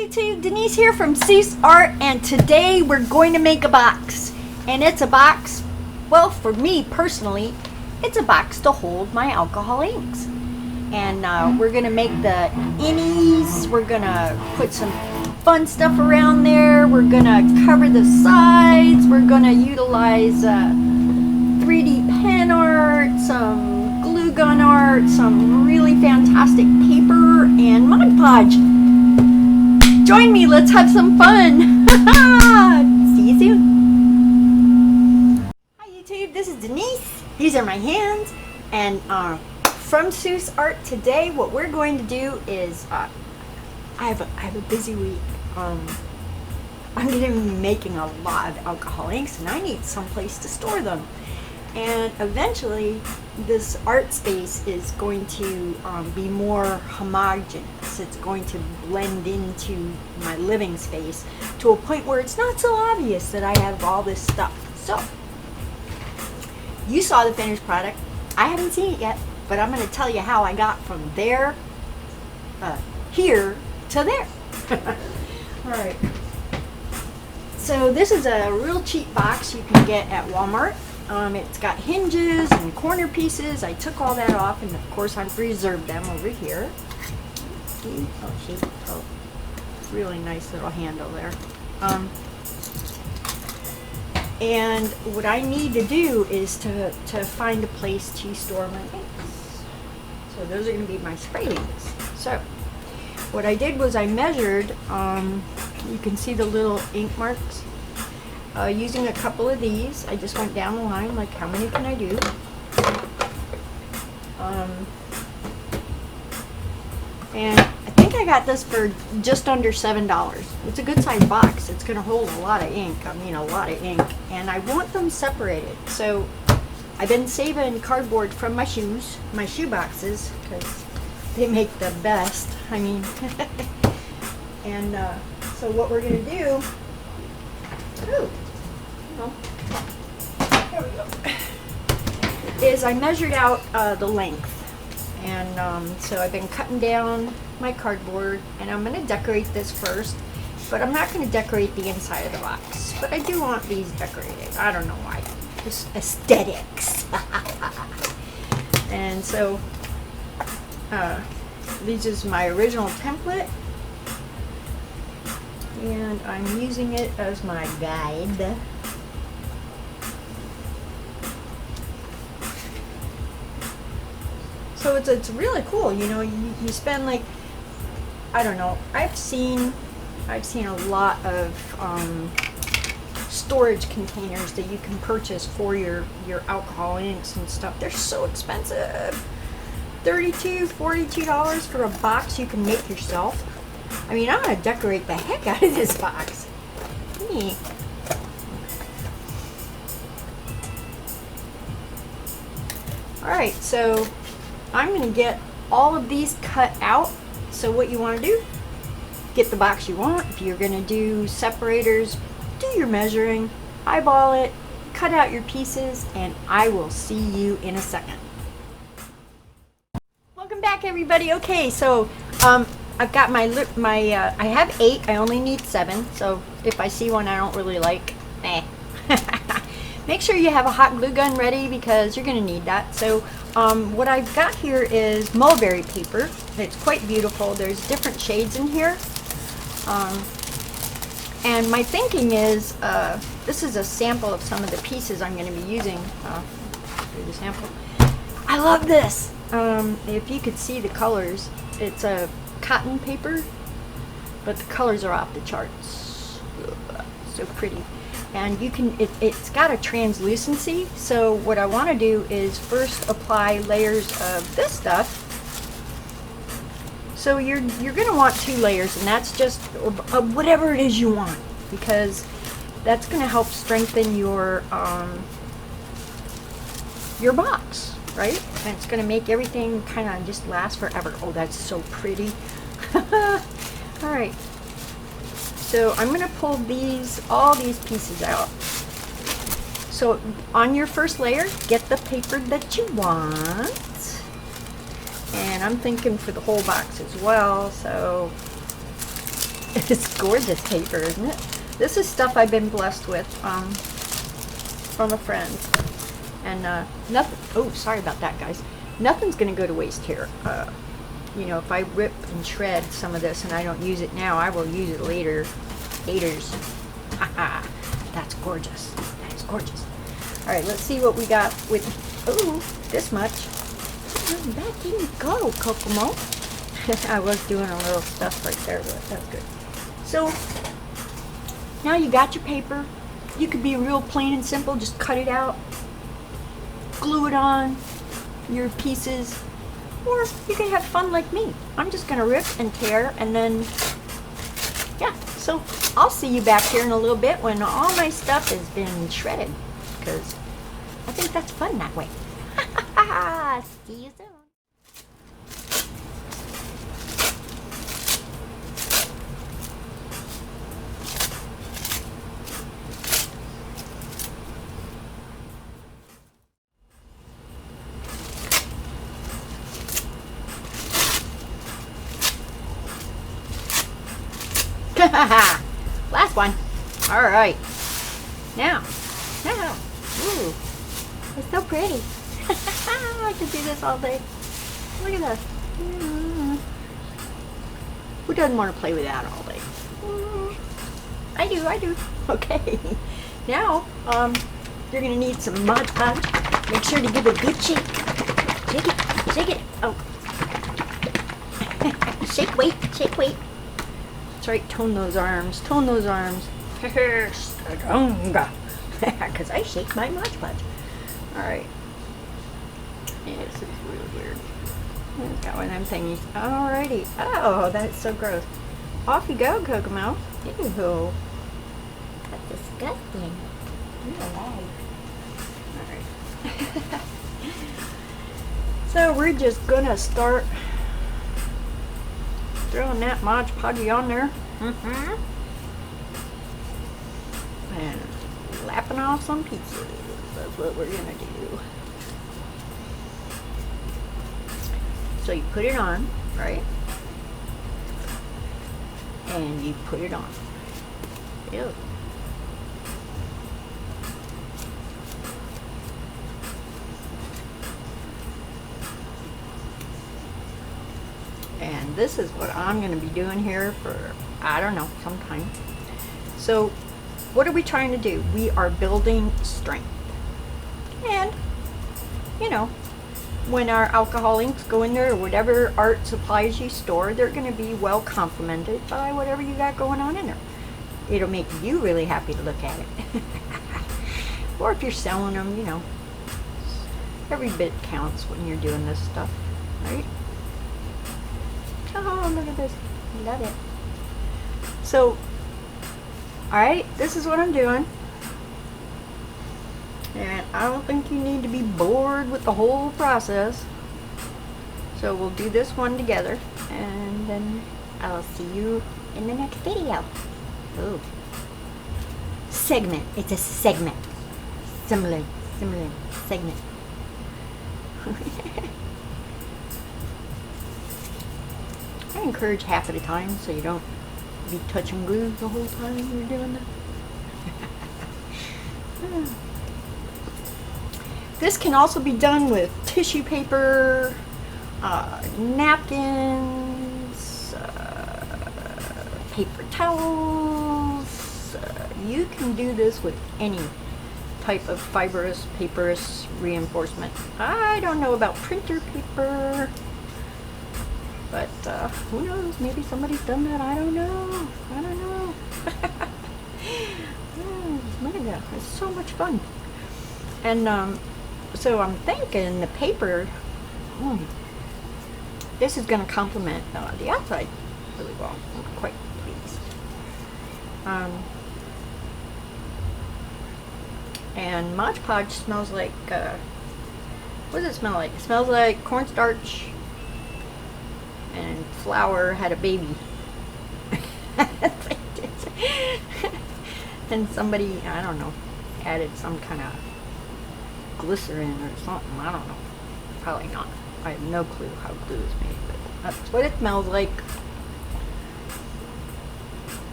YouTube, Denise here from Seuss Art, and today we're going to make a box. And it's a box, well, for me personally, it's a box to hold my alcohol inks. And we're going to make the innies, we're going to put some fun stuff around there, we're going to cover the sides, we're going to utilize 3D pen art, some glue gun art, some really fantastic paper, and Mod Podge. Join me, let's have some fun. See you soon. Hi YouTube, this is Denise. These are my hands. And from Seuss Art today, what we're going to do is, I have a busy week. I'm going to be making a lot of alcohol inks, and I need some place to store them. And eventually, this art space is going to be more homogeneous. It's going to blend into my living space to a point where it's not so obvious that I have all this stuff. So, you saw the finished product. I haven't seen it yet, but I'm going to tell you how I got from there, here to there. Alright. So this is a real cheap box you can get at Walmart. It's got hinges and corner pieces. I took all that off, and of course I've preserved them over here. Oh, really nice little handle there. And what I need to do is to find a place to store my inks. So those are going to be my spray inks. So what I did was I measured, you can see the little ink marks. Using a couple of these, I just went down the line, like how many can I do? And I think I got this for just under $7. It's a good sized box. It's going to hold a lot of ink. I mean, a lot of ink. And I want them separated. So I've been saving cardboard from my shoe boxes, because they make the best. I mean, and so what we're going to do. There we go. Is I measured out the length, and so I've been cutting down my cardboard, and I'm going to decorate this first, but I'm not going to decorate the inside of the box, but I do want these decorated. I don't know why, just aesthetics. And so this is my original template, and I'm using it as my guide. So it's really cool, you know. You spend, like, I don't know. I've seen a lot of storage containers that you can purchase for your alcohol inks and stuff. They're so expensive. $32, $42 for a box you can make yourself. I mean, I'm going to decorate the heck out of this box. Neat. Alright, so I'm going to get all of these cut out. So what you want to do, get the box you want. If you're going to do separators, do your measuring, eyeball it, cut out your pieces, and I will see you in a second. Welcome back, everybody. Okay, so I've got my I have 8, I only need 7, so if I see one I don't really like, Make sure you have a hot glue gun ready, because you're going to need that. So what I've got here is mulberry paper. It's quite beautiful. There's different shades in here. And my thinking is, this is a sample of some of the pieces I'm going to be using. Here's a sample. I love this. If you could see the colors, it's a cotton paper, but the colors are off the charts. So pretty. And you can, it's got a translucency, so what I want to do is first apply layers of this stuff. So you're going to want 2 layers, and that's just whatever it is you want, because that's going to help strengthen your box, right? And it's going to make everything kind of just last forever. Oh, that's so pretty. All right. So I'm going to pull all these pieces out. So on your first layer, get the paper that you want. And I'm thinking for the whole box as well, so It's gorgeous paper, isn't it? This is stuff I've been blessed with from a friend. And nothing, oh, sorry about that, guys. Nothing's going to go to waste here. You know, if I rip and shred some of this and I don't use it now, I will use it later. Haters. Haha. That's gorgeous. That is gorgeous. All right, let's see what we got with, oh, this much. Oh, that didn't go, Kokomo. I was doing a little stuff right there, but that's good. So, now you got your paper. You could be real plain and simple, just cut it out, glue it on your pieces, or you can have fun like me. I'm just gonna rip and tear, and then, yeah, so I'll see you back here in a little bit when all my stuff has been shredded, because I think that's fun that way. See you soon. Last one. All right. Now. Ooh, it's so pretty. I could do this all day. Look at this. Who doesn't want to play with that all day? I do. Okay. Now, you're gonna need some Mod Podge. Make sure to give it a good shake. Shake it. Oh. Shake weight. That's right, tone those arms. Because I shake my Mod Podge. Alright. Yeah, this is really weird. It's got one of them thingies. Alrighty. Oh, that's so gross. Off you go, Kokomo. Ew. That's disgusting. Alright. So we're just gonna start throwing that Mod Podge on there. And lapping off some pieces. That's what we're gonna do. So you put it on, right? And you put it on. Ew. And this is what I'm going to be doing here for, I don't know, some time. So, what are we trying to do? We are building strength. And, you know, when our alcohol inks go in there, or whatever art supplies you store, they're going to be well complemented by whatever you got going on in there. It'll make you really happy to look at it. Or if you're selling them, you know, every bit counts when you're doing this stuff, right? Oh, look at this. Love it. So, alright, this is what I'm doing. And I don't think you need to be bored with the whole process. So we'll do this one together. And then I'll see you in the next video. Ooh. Segment. It's a segment. Similar segment. I encourage half at a time so you don't be touch and glue the whole time you're doing that. This can also be done with tissue paper, napkins, paper towels. You can do this with any type of fibrous, paperous reinforcement. I don't know about printer paper. But who knows? Maybe somebody's done that. I don't know. Look at that. It's so much fun. And so I'm thinking the paper, this is going to complement the outside really well. I'm quite pleased. And Mod Podge smells like, what does it smell like? It smells like cornstarch and flour had a baby. And somebody, I don't know, added some kind of glycerin or something. I don't know. Probably not. I have no clue how glue is made, but that's what it smells like.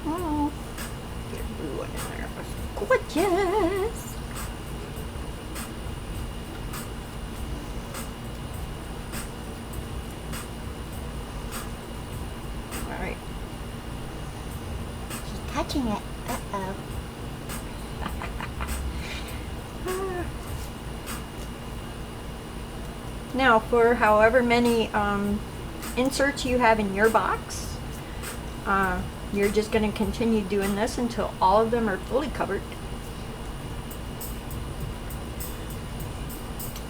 Oh, get a blue one in there. Gorgeous. All right. She's touching it. Uh-oh. Now, for however many inserts you have in your box, you're just going to continue doing this until all of them are fully covered.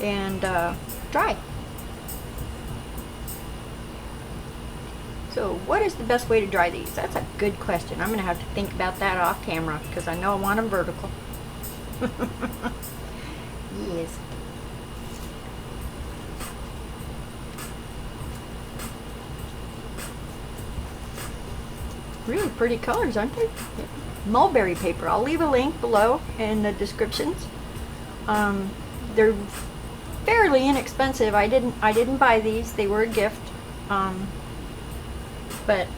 And dry. So what is the best way to dry these? That's a good question. I'm going to have to think about that off camera because I know I want them vertical. Yes. Really pretty colors, aren't they? Yeah. Mulberry paper. I'll leave a link below in the descriptions. They're fairly inexpensive. I didn't buy these. They were a gift. But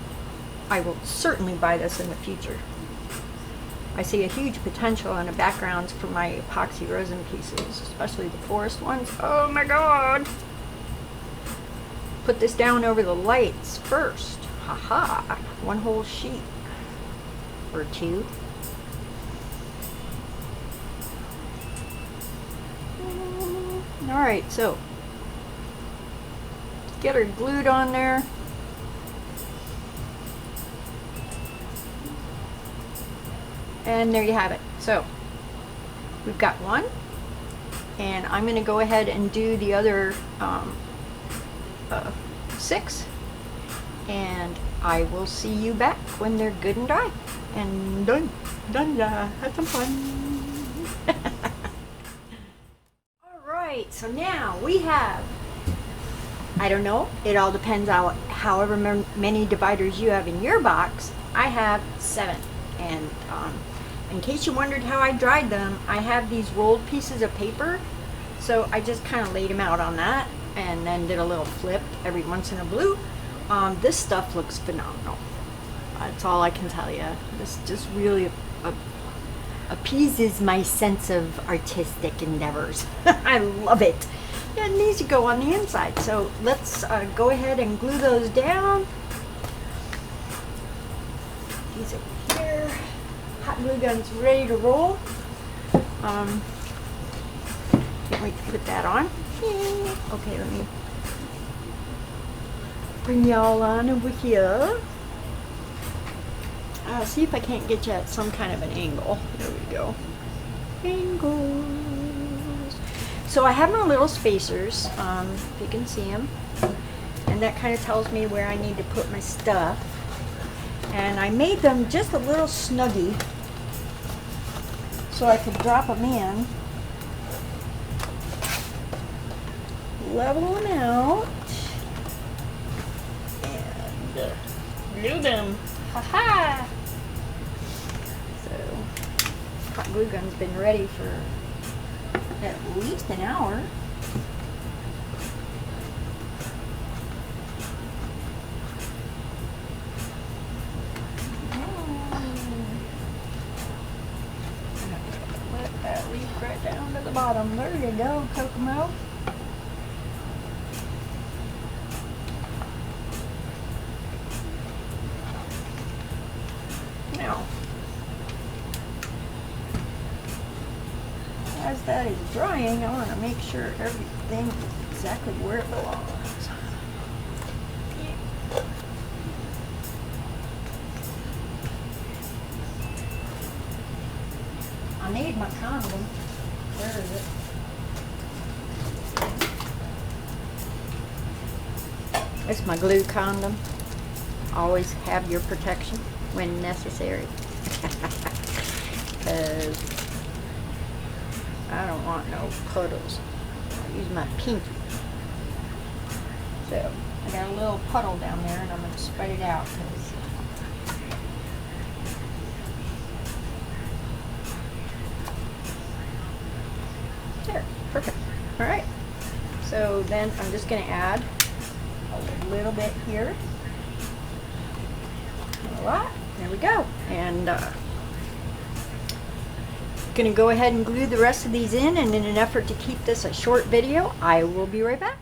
I will certainly buy this in the future. I see a huge potential in the backgrounds for my epoxy resin pieces, especially the forest ones. Oh my god! Put this down over the lights first. Haha! One whole sheet. Or two. Alright, so get her glued on there. And there you have it. So we've got one, and I'm going to go ahead and do the other 6, and I will see you back when they're good and dry and done. Had some fun. All right, so now we have, I don't know, it all depends on however many dividers you have in your box. I have 7, and in case you wondered how I dried them, I have these rolled pieces of paper, so I just kind of laid them out on that and then did a little flip every once in a blue. This stuff looks phenomenal. That's all I can tell you. This just really appeases my sense of artistic endeavors. I love it. And these go on the inside, so let's go ahead and glue those down. These are here. Hot glue gun's ready to roll. Can't wait to put that on. Okay, let me bring y'all on over here. See if I can't get you at some kind of an angle. There we go. Angles. So I have my little spacers, if you can see them. And that kind of tells me where I need to put my stuff. And I made them just a little snuggy so I could drop them in, level them out, and glue them. Ha-ha! So, hot glue gun's been ready for at least an hour. Right down to the bottom. There you go, Kokomo. Now, as that is drying, I want to make sure everything is exactly where it belongs. I need my condom. Where is it? It's my glue condom. Always have your protection when necessary. Because I don't want no puddles. I use my pinky. So I got a little puddle down there, and I'm going to spread it out. There, perfect. All right. So then I'm just going to add a little bit here. A lot. There we go. And gonna go ahead and glue the rest of these in, and in an effort to keep this a short video, I will be right back.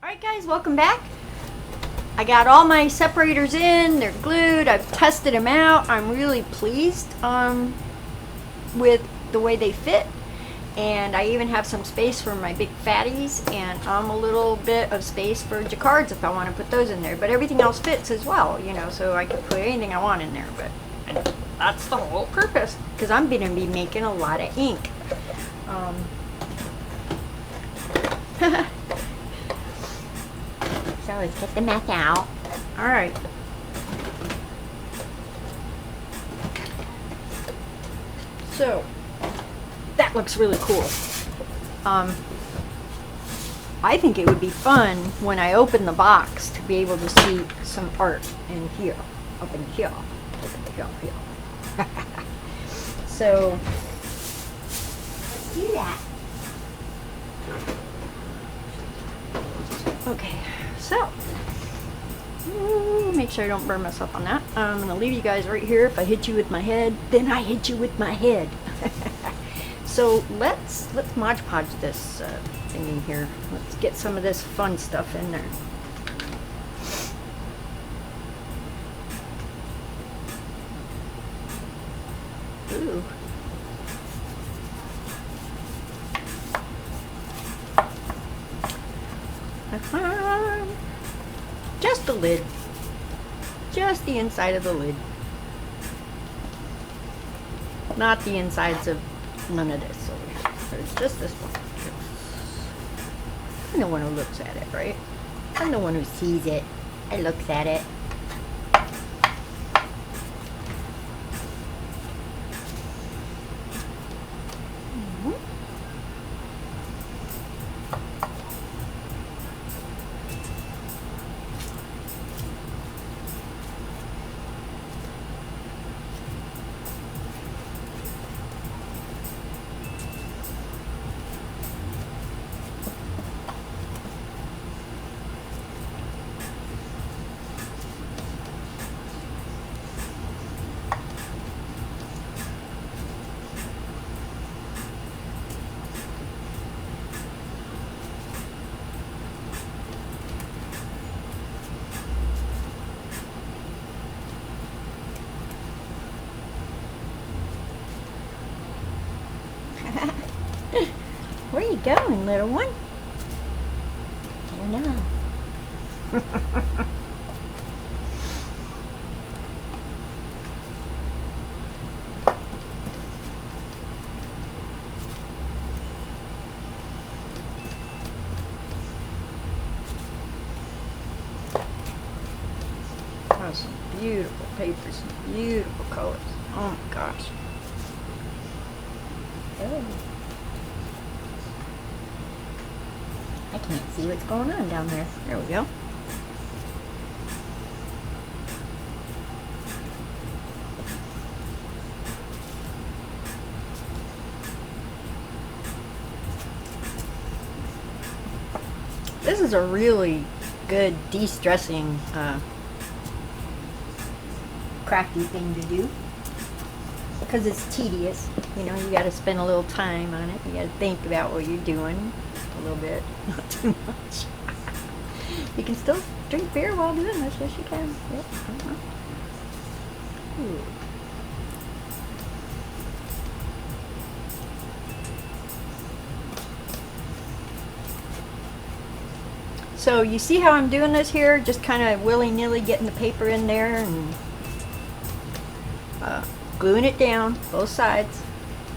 Alright guys, welcome back. I got all my separators in, they're glued, I've tested them out. I'm really pleased with the way they fit, and I even have some space for my big fatties, and a little bit of space for jacquards if I want to put those in there, but everything else fits as well, you know, so I could put anything I want in there. But that's the whole purpose, because I'm going to be making a lot of ink. So let's get the meth out. Alright. So, that looks really cool. I think it would be fun when I open the box to be able to see some art in here, up in here, here. So, let's do that. Okay, so, make sure I don't burn myself on that. I'm going to leave you guys right here. If I hit you with my head, then I hit you with my head. So let's Mod Podge this thing in here. Let's get some of this fun stuff in there. Ooh. Just the lid. Just the inside of the lid. Not the insides of none of this over here. So it's just this one. I'm the one who looks at it, right? I'm the one who sees it and looks at it. Where are you going, little one? I don't know. Oh, some beautiful papers, some beautiful colors. Oh my gosh. Oh. I can't see what's going on down there. There we go. This is a really good de-stressing crafty thing to do, because it's tedious. You know, you got to spend a little time on it. You got to think about what you're doing a little bit, not too much. You can still drink beer while doing this. Yes, you can. Yep. Ooh. So you see how I'm doing this here? Just kind of willy-nilly getting the paper in there and gluing it down, both sides.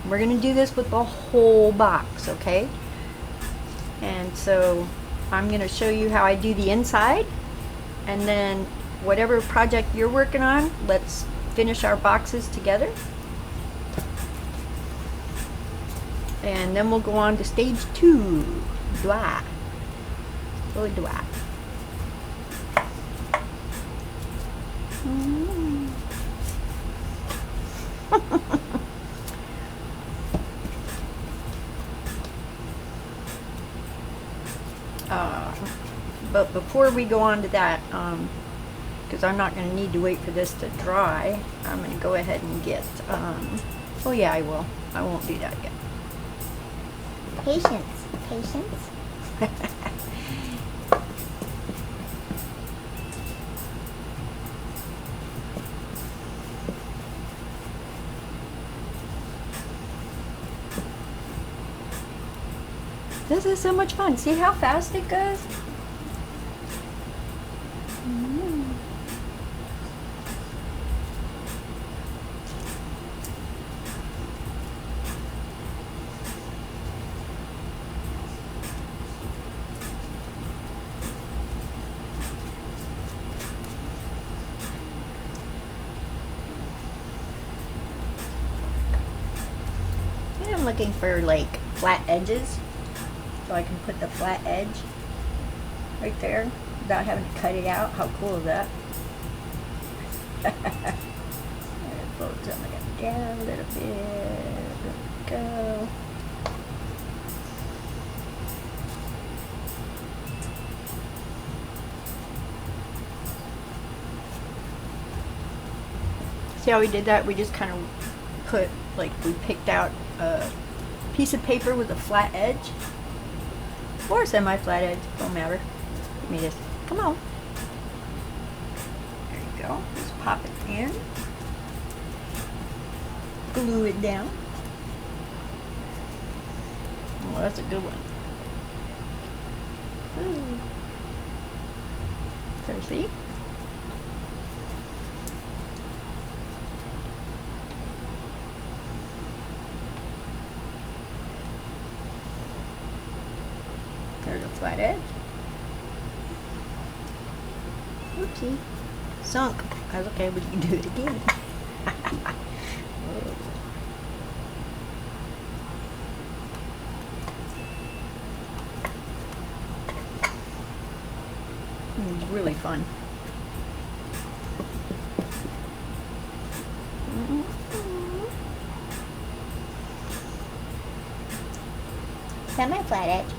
We're going to do this with the whole box, okay? And so I'm going to show you how I do the inside, and then whatever project you're working on, let's finish our boxes together. And then we'll go on to stage 2, doigt. Really doigt. But before we go on to that, because I'm not going to need to wait for this to dry, I'm going to go ahead and get, oh yeah, I will. I won't do that yet. Patience. Patience. This is so much fun. See how fast it goes? I'm looking for like flat edges, so I can put the flat edge right there without having to cut it out. How cool is that? Fold some of that down a little bit. There we go. See how we did that? We just kind of put, like, we picked out a piece of paper with a flat edge or a semi-flat edge, don't matter. Give me this. Come on. There you go. Just pop it in. Glue it down. Oh, that's a good one. Ooh. So see? There's a flat edge. Oopsie. Sunk. That's okay, but you can do it again. It's really fun. Semi-flat edge.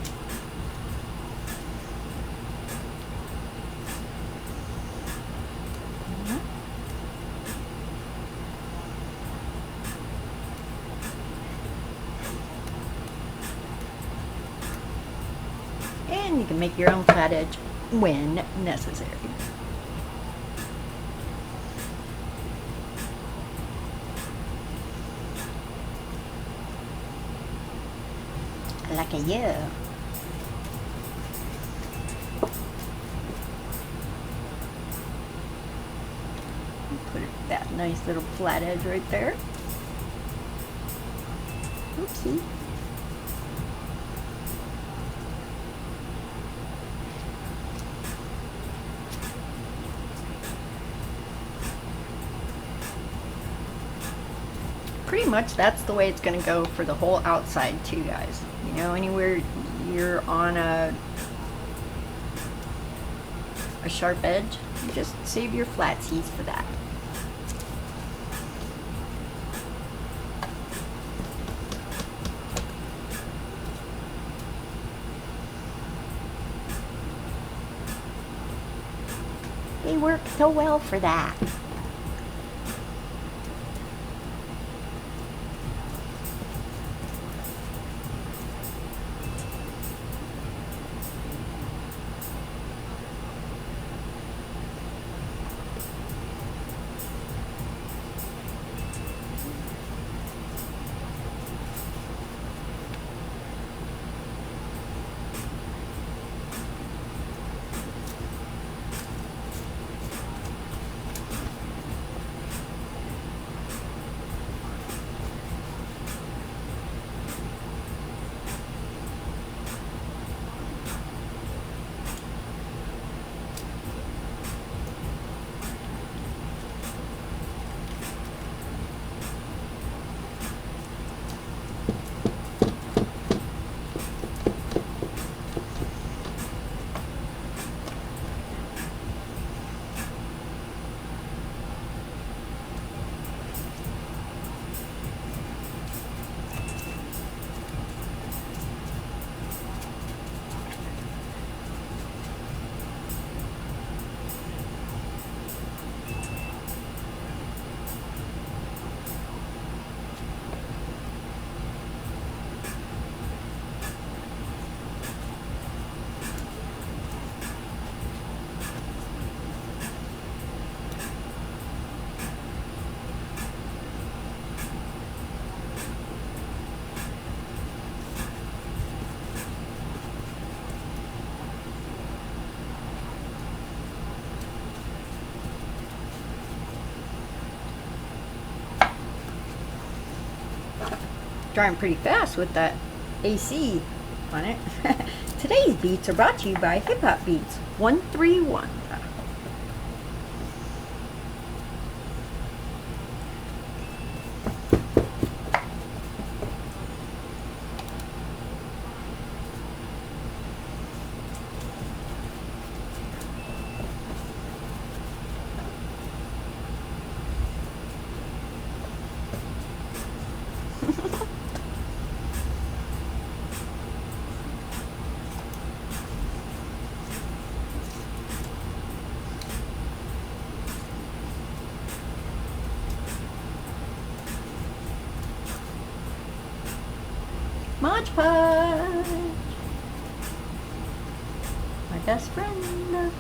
And you can make your own flat edge when necessary. Like a year. Put that nice little flat edge right there. Oopsie. Pretty much that's the way it's going to go for the whole outside too, guys. You know, anywhere you're on a sharp edge, you just save your flatsies for that. They work so well for that. drying pretty fast with that AC on it. Today's beats are brought to you by Hip Hop Beats 131. Mod Podge, my best friend.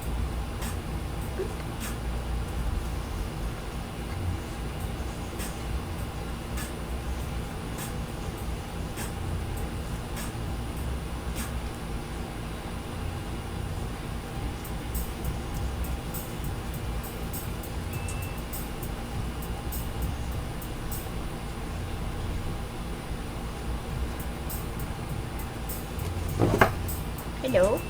Hello.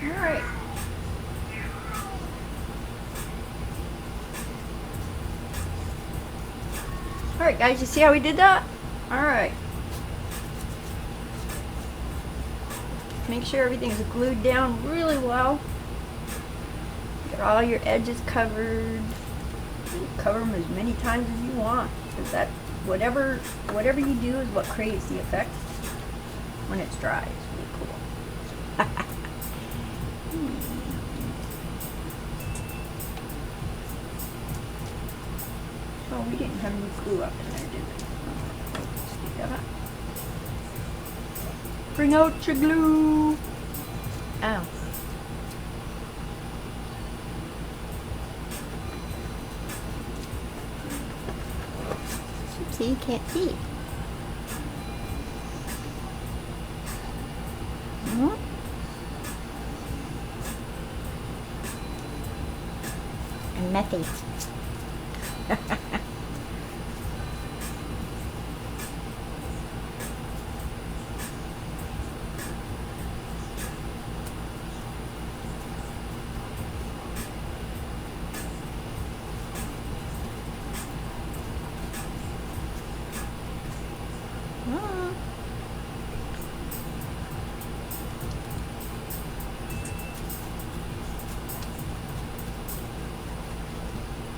All right. All right, guys, you see how we did that? All right. Make sure everything's glued down really well. Get all your edges covered. You cover them as many times as you want, because that whatever you do is what creates the effect when it's dry. It's really cool. Oh, we didn't have any glue up in there, did we? Let's do that. Bring out your glue. Ow. See, you can't see. And messy.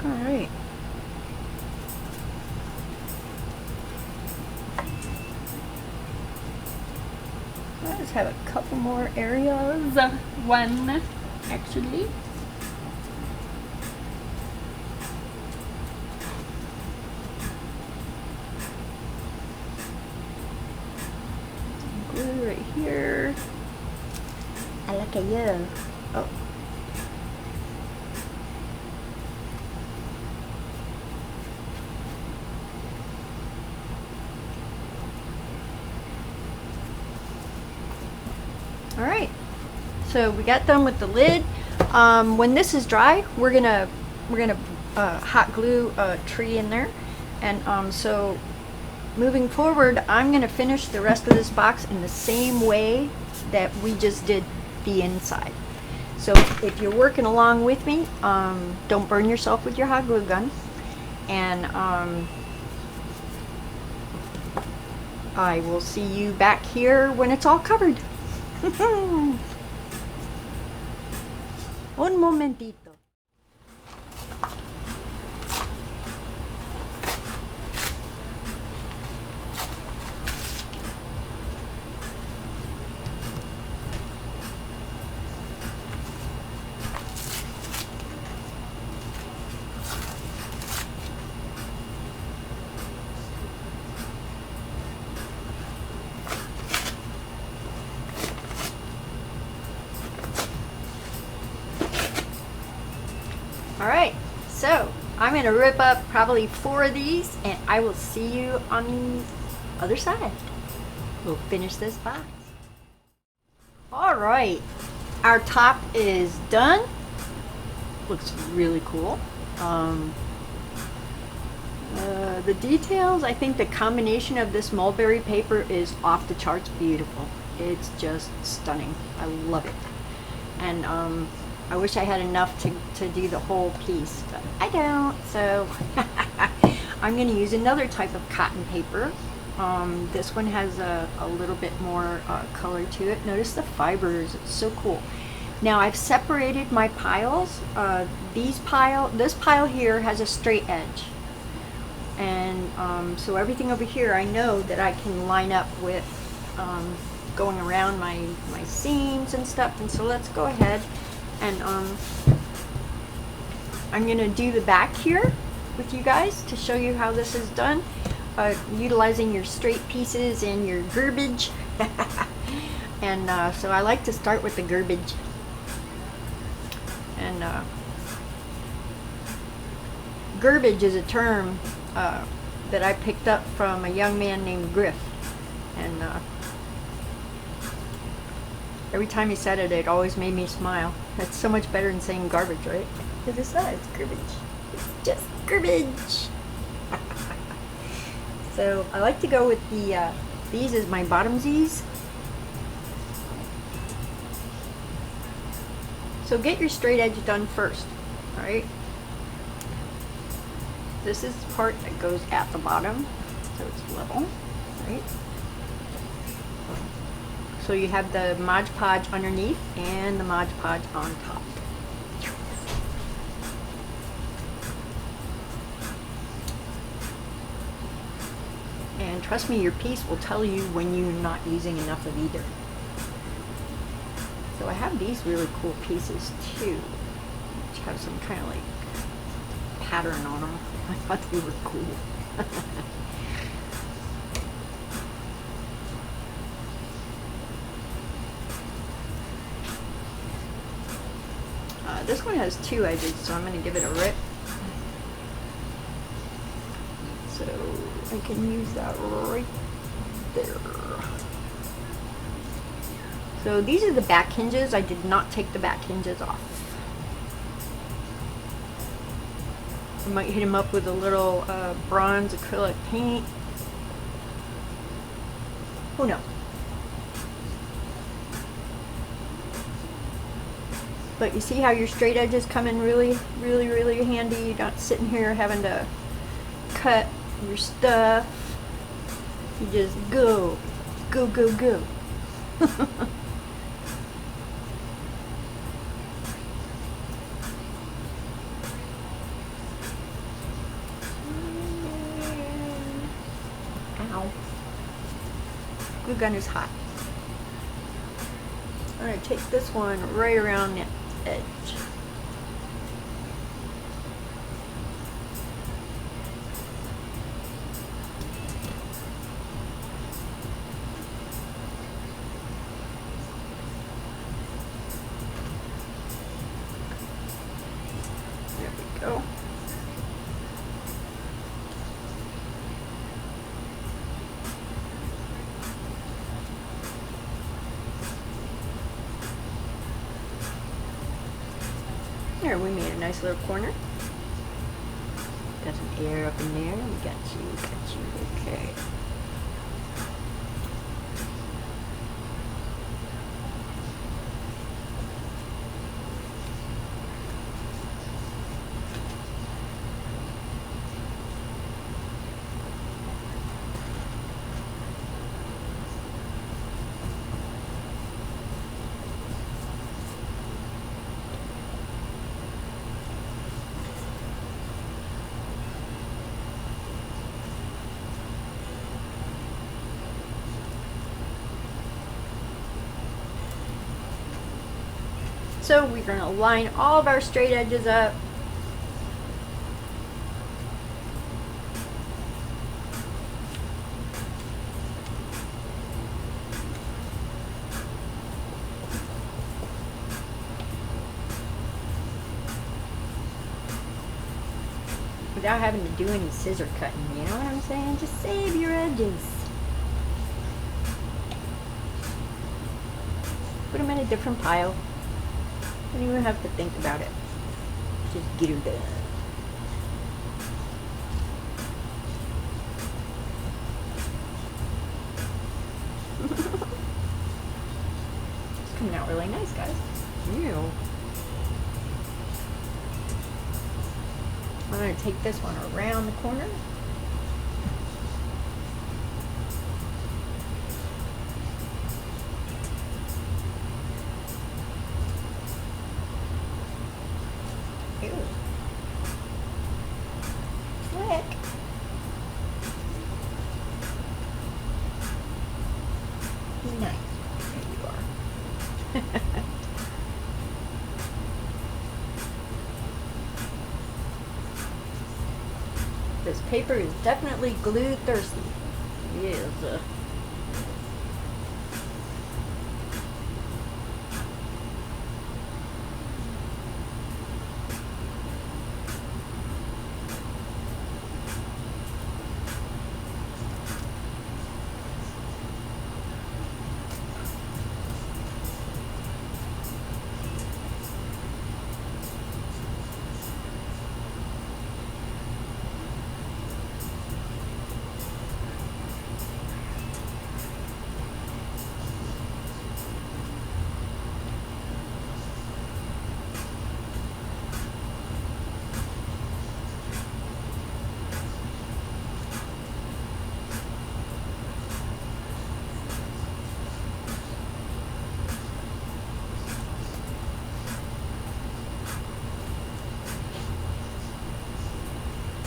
All right. I just have a couple more areas. One, actually. Glue right here. I look at you. Oh. All right, so we got done with the lid. When this is dry, we're gonna hot glue a tree in there, and so moving forward, I'm gonna finish the rest of this box in the same way that we just did the inside. So if you're working along with me, don't burn yourself with your hot glue gun, and I will see you back here when it's all covered. Un momentito. Alright, so I'm going to rip up probably 4 of these, and I will see you on the other side. we'll finish this box. All right, our top is done. Looks really cool. The details, I think the combination of this mulberry paper is off the charts beautiful. It's just stunning. I love it. And I wish I had enough to do the whole piece, but I don't, so I'm going to use another type of cotton paper. This one has a little bit more color to it. Notice the fibers, it's so cool. Now I've separated my piles. This pile here has a straight edge. And so everything over here I know that I can line up with going around my seams and stuff. And so let's go ahead and I'm going to do the back here with you guys to show you how this is done, utilizing your straight pieces and your garbage. And so I like to start with the garbage. And garbage is a term that I picked up from a young man named Griff, and every time he said it, it always made me smile. That's so much better than saying garbage, right? Because it's not, it's garbage. It's just garbage. So I like to go with the, these as my bottomsies. So get your straight edge done first, alright? This is the part that goes at the bottom, so it's level, right? So you have the Mod Podge underneath and the Mod Podge on top. And trust me, your piece will tell you when you're not using enough of either. So I have these really cool pieces too, which have some kind of like pattern on them. I thought they were cool. This one has two edges, so I'm going to give it a rip. So I can use that right there. So these are the back hinges. I did not take the back hinges off. I might hit them up with a little bronze acrylic paint. Who knows? But you see how your straight edges come in really, really, really handy. You're not sitting here having to cut your stuff. You just go, go, go, go. Ow. Glue gun is hot. I'm going to take this one right around the edge. There we go. There, we made a nice little corner. Got some air up in there. We got you, okay. So we're going to line all of our straight edges up. Without having to do any scissor cutting, you know what I'm saying? Just save your edges. put them in a different pile. Don't even have to think about it. Just get her done. It's coming out really nice, guys. Ew. I'm going to take this one around the corner. Ew. Slick. Nice. There you are. This paper is definitely glue thirsty. Yes.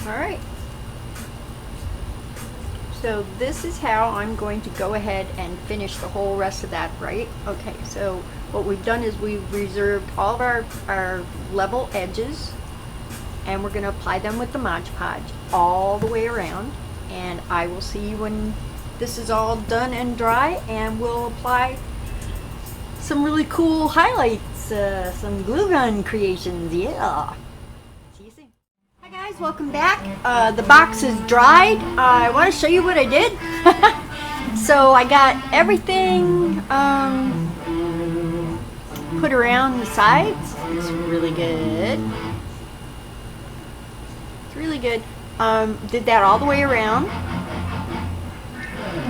Alright, so this is how I'm going to go ahead and finish the whole rest of that, right? Okay, so what we've done is we've reserved all of our level edges, and we're going to apply them with the Mod Podge all the way around, and I will see you when this is all done and dry, and we'll apply some really cool highlights, some glue gun creations, yeah. Guys, welcome back. The box is dried. I want to show you what I did. So I got everything put around the sides. It's really good. It's really good. Did that all the way around,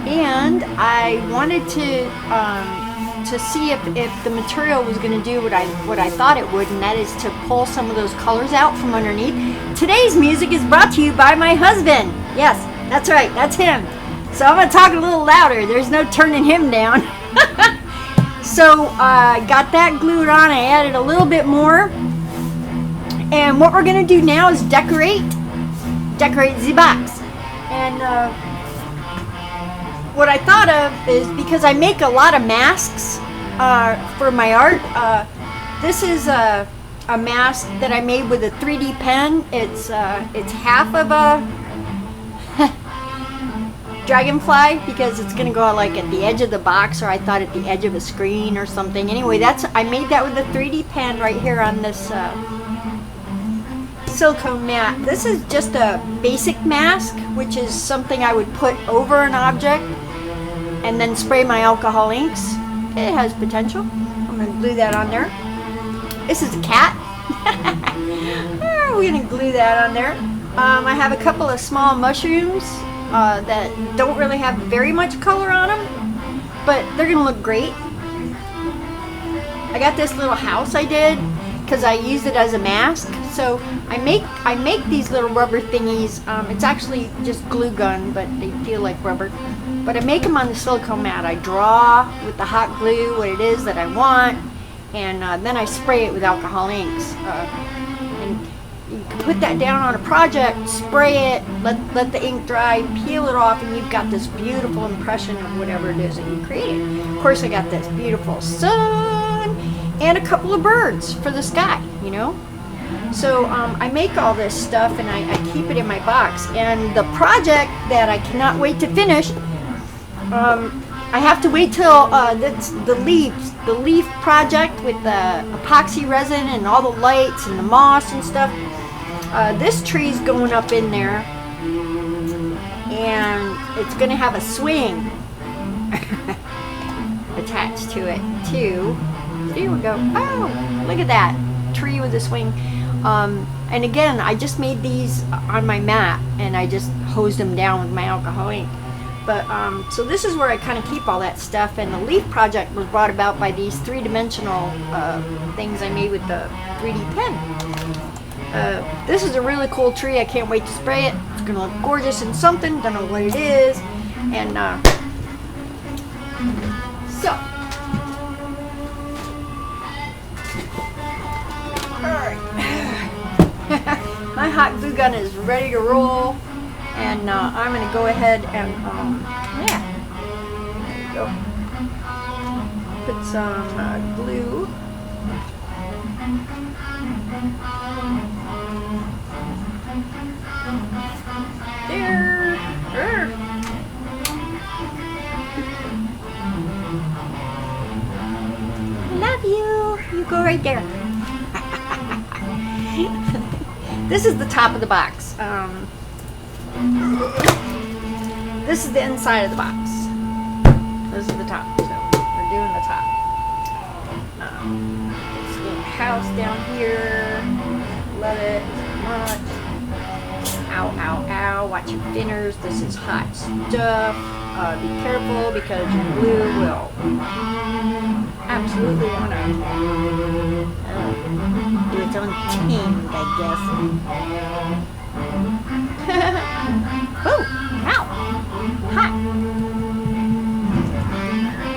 and I wanted to see if the material was going to do what I thought it would, and that is to pull some of those colors out from underneath. Today's music is brought to you by my husband. Yes, that's right, that's him. So I'm going to talk a little louder. There's no turning him down. So I got that glued on. I added a little bit more. And what we're going to do now is decorate the box. And what I thought of is, because I make a lot of masks for my art, this is a mask that I made with a 3D pen. It's half of a dragonfly, because it's gonna go like at the edge of the box, or I thought at the edge of a screen or something. Anyway, I made that with a 3D pen right here on this silicone mat. This is just a basic mask, which is something I would put over an object and then spray my alcohol inks. It has potential. I'm going to glue that on there. This is a cat. We're going to glue that on there. I have a couple of small mushrooms that don't really have very much color on them, but they're going to look great. I got this little house I did because I used it as a mask. So I make these little rubber thingies. It's actually just glue gun, but they feel like rubber. But I make them on the silicone mat. I draw with the hot glue what it is that I want, and then I spray it with alcohol inks. And you can put that down on a project, spray it, let the ink dry, peel it off, and you've got this beautiful impression of whatever it is that you created. Of course, I got this beautiful sun and a couple of birds for the sky, you know. So I make all this stuff, and I keep it in my box. And the project that I cannot wait to finish, I have to wait till the leaf project with the epoxy resin and all the lights and the moss and stuff. This tree's going up in there, and it's going to have a swing attached attached to it too. Here we go. Oh, look at that tree with a swing. And again, I just made these on my mat, and I just hosed them down with my alcohol ink. But so this is where I kind of keep all that stuff. And the leaf project was brought about by these three-dimensional things I made with the 3D pen. This is a really cool tree. I can't wait to spray it. It's gonna look gorgeous in something. Don't know what it is. And so, all right. My hot glue gun is ready to roll, and I'm gonna go ahead and yeah, there you go. Put some glue. There. Love you. You go right there. This is the top of the box. This is the inside of the box. This is the top. So we're doing the top. This little house down here. Love it so much. Ow, ow, ow. Watch your fingers. This is hot stuff. Be careful because your glue will absolutely want to do its own thing, I guess. Oh, ow. Hot.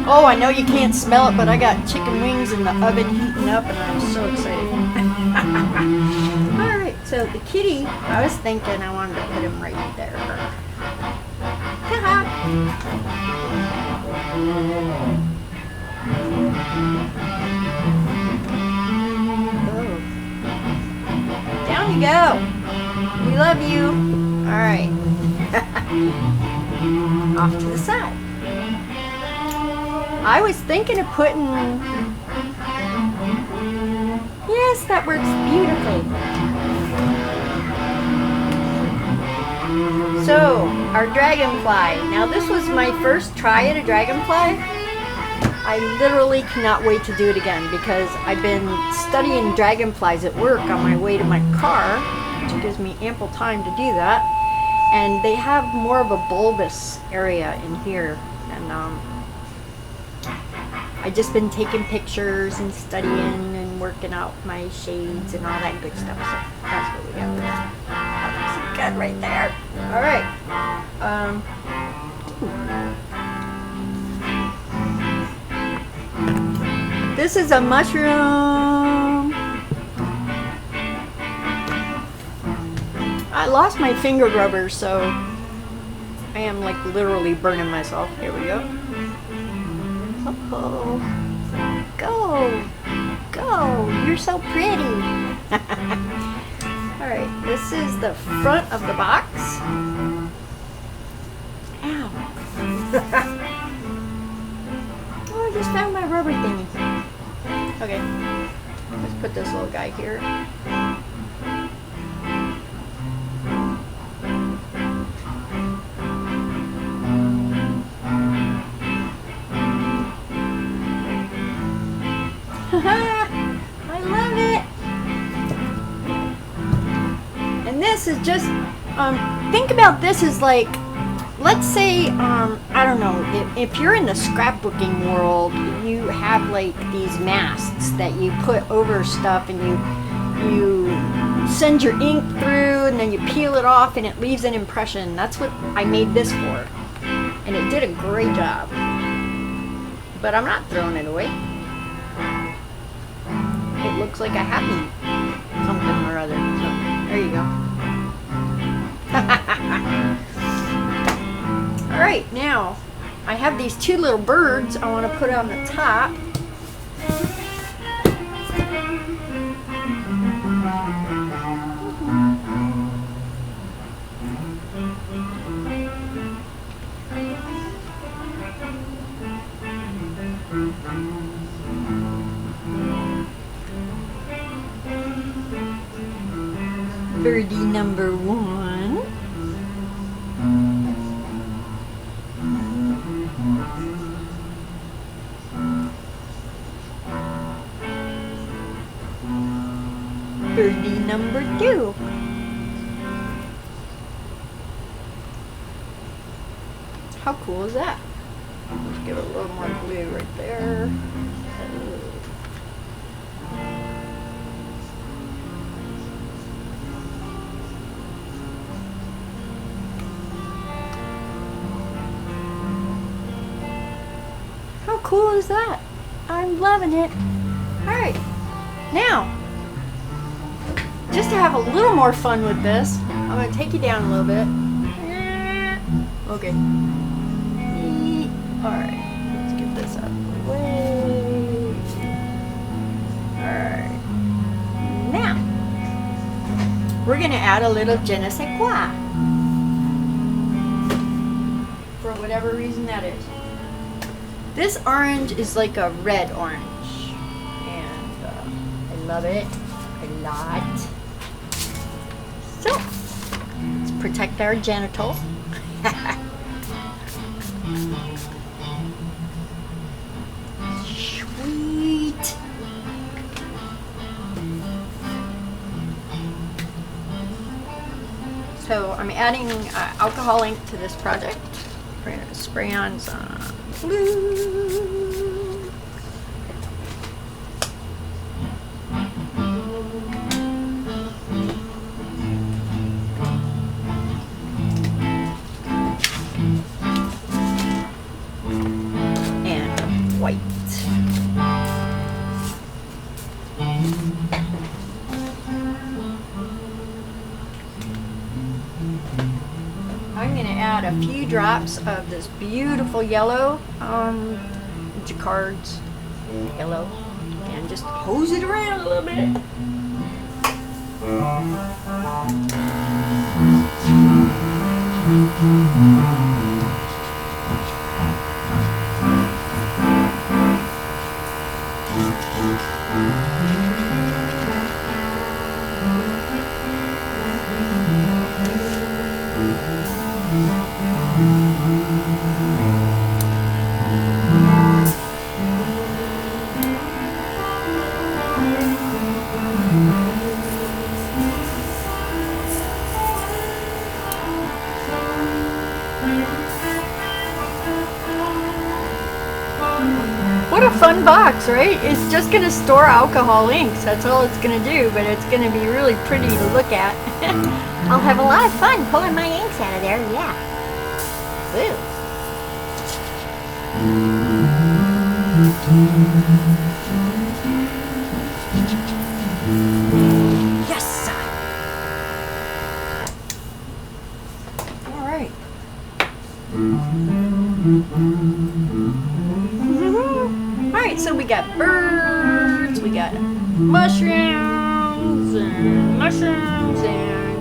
Oh, I know you can't smell it, but I got chicken wings in the oven heating up, and I'm so excited. Alright, so the kitty, I was thinking I wanted to put him right there. Oh. Down you go. We love you. Alright. Off to the side. I was thinking of putting... Yes, that works beautifully. So, our dragonfly. Now this was my first try at a dragonfly. I literally cannot wait to do it again because I've been studying dragonflies at work on my way to my car, which gives me ample time to do that. And they have more of a bulbous area in here. And I've just been taking pictures and studying and working out my shades and all that good stuff. So that's what we got there. That looks good right there. All right. This is a mushroom. I lost my finger rubber, so I am like literally burning myself. Here we go. Oh, go, go! You're so pretty. All right, this is the front of the box. Ow! Oh, I just found my rubber thingy. Okay, let's put this little guy here. I love it. And this is just, think about this as like, let's say, I don't know, if you're in the scrapbooking world, you have like these masks that you put over stuff and you send your ink through and then you peel it off and it leaves an impression. That's what I made this for. And it did a great job. But I'm not throwing it away. It looks like a happy something or other. So, there you go. Alright, now I have these two little birds I want to put on the top. Birdie number 1. number 2. How cool is that? Let's give it a little more blue right there. How cool is that? I'm loving it. Alright, now, just to have a little more fun with this, I'm going to take you down a little bit. Okay. Alright, let's get this out of the way. Alright. Now, we're going to add a little je ne sais quoi. For whatever reason that is. This orange is like a red orange. And I love it a lot. So, let's protect our genitals. Sweet. So I'm adding alcohol ink to this project. We're going to spray on some blue. And white. I'm going to add a few drops of this beautiful yellow jacquard's yellow and just hose it around a little bit. What a fun box, right? It's just going to store alcohol inks. That's all it's going to do, but it's going to be really pretty to look at. I'll have a lot of fun pulling my inks out of there, yeah. Woo. Yes! All right. Alright, so we got birds, we got mushrooms and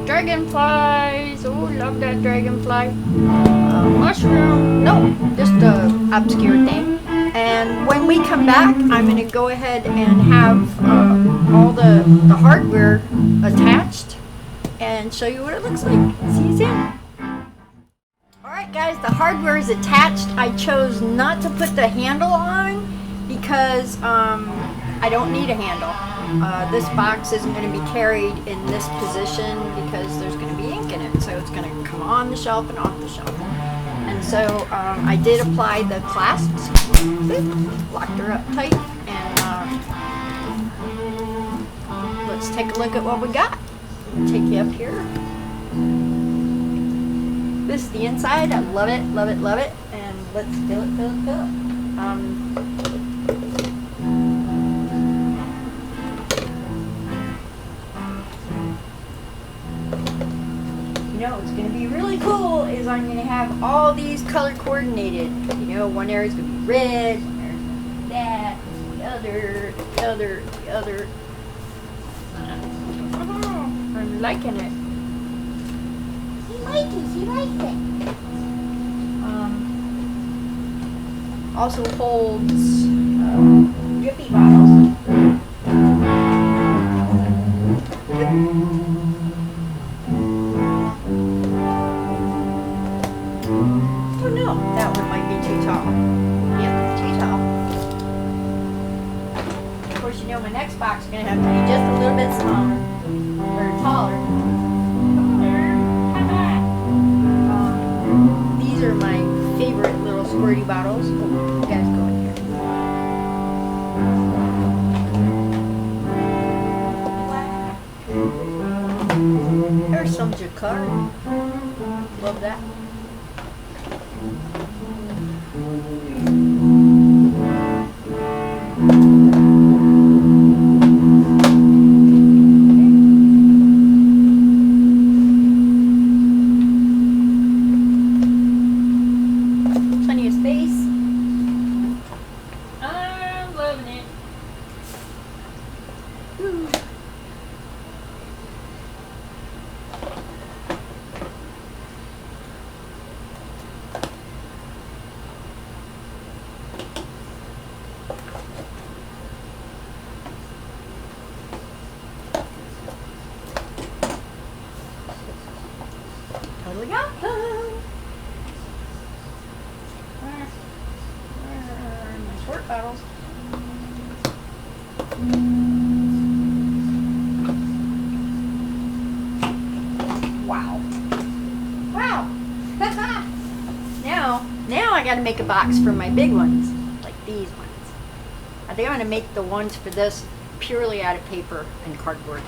dragonflies. Oh, love that dragonfly. Mushroom, no, just a obscure thing. And when we come back, I'm going to go ahead and have all the hardware attached and show you what it looks like. See you soon. Alright guys, the hardware is attached. I chose not to put the handle on because I don't need a handle. This box isn't going to be carried in this position because there's going to be ink in it. So it's going to come on the shelf and off the shelf. And so I did apply the clasps, locked her up tight, and let's take a look at what we got. Take you up here. This is the inside. I love it, love it, love it. And let's fill it, fill it, fill it. You know what's going to be really cool is I'm going to have all these color coordinated. You know, one area's going to be red, one area's going to be that, the other. I'm liking it. He likes it. Also holds drippy bottles. Oh no, that one might be too tall. Yep, too tall. Of course, you know my next box is going to have to be just a little bit smaller. Or taller. These are my favorite little squirty bottles. Oh, you guys go in here. There's some jacquard. Love that. Plenty of space. I'm loving it. Woo. Totally got Where are my short bottles? Wow. Wow. Now I gotta make a box for my big ones, like these ones. I think I'm gonna make the ones for this purely out of paper and cardboard.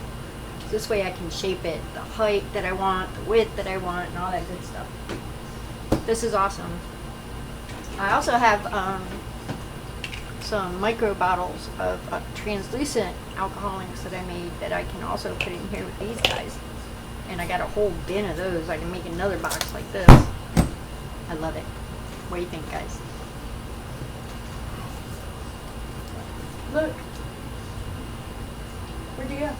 This way I can shape it the height that I want, the width that I want, and all that good stuff. This is awesome. I also have some micro bottles of translucent alcohol inks that I made that I can also put in here with these guys. And I got a whole bin of those. I can make another box like this. I love it. What do you think, guys? Look. Where'd you go?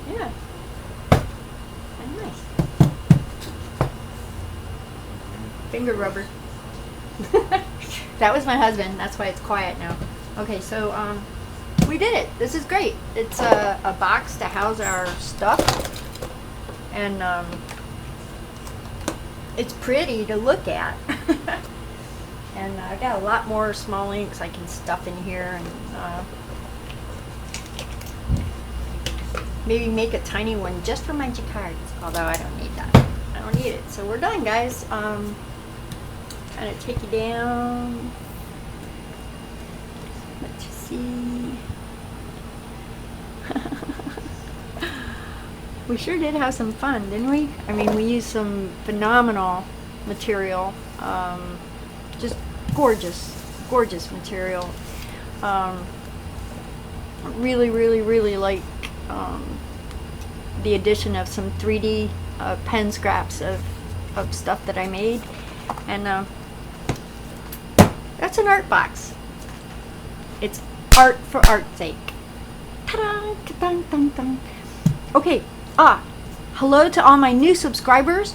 Yeah. And nice. Finger rubber. That was my husband. That's why it's quiet now. Okay, so we did it. This is great. It's a box to house our stuff, and it's pretty to look at. And I got a lot more small inks I can stuff in here, and maybe make a tiny one just for my jacquards, although I don't need that. I don't need it. So we're done, guys. Kind of take you down. Let you see. We sure did have some fun, didn't we? I mean, we used some phenomenal material. Just gorgeous, gorgeous material. Really like the addition of some 3D pen scraps of stuff that I made, and that's an art box. It's art for art's sake. Ta-da! Dun, dun, dun. Okay. Hello to all my new subscribers,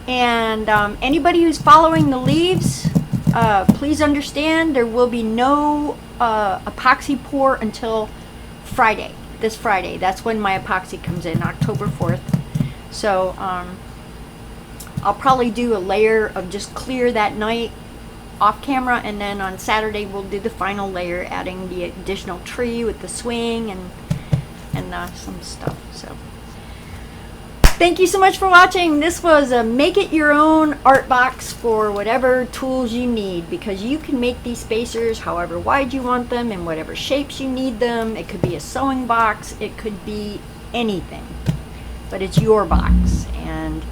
and anybody who's following the leaves, please understand there will be no epoxy pour until Friday. This Friday. That's when my epoxy comes in, October 4th. So I'll probably do a layer of just clear that night off camera, and then on Saturday we'll do the final layer, adding the additional tree with the swing and some stuff. So thank you so much for watching. This was a make it your own art box for whatever tools you need, because you can make these spacers however wide you want them, in whatever shapes you need them. It could be a sewing box, it could be anything, but it's your box and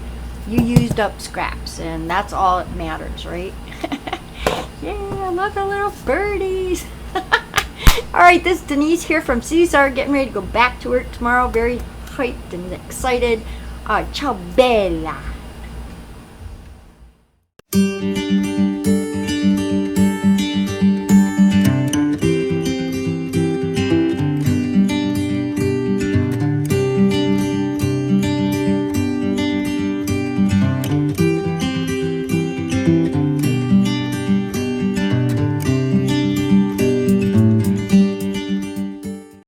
you used up scraps, and that's all that matters, right? Yeah, I love the little birdies. Alright, this is Denise here from Caesar, getting ready to go back to work tomorrow. Very hyped and excited. Ciao bella.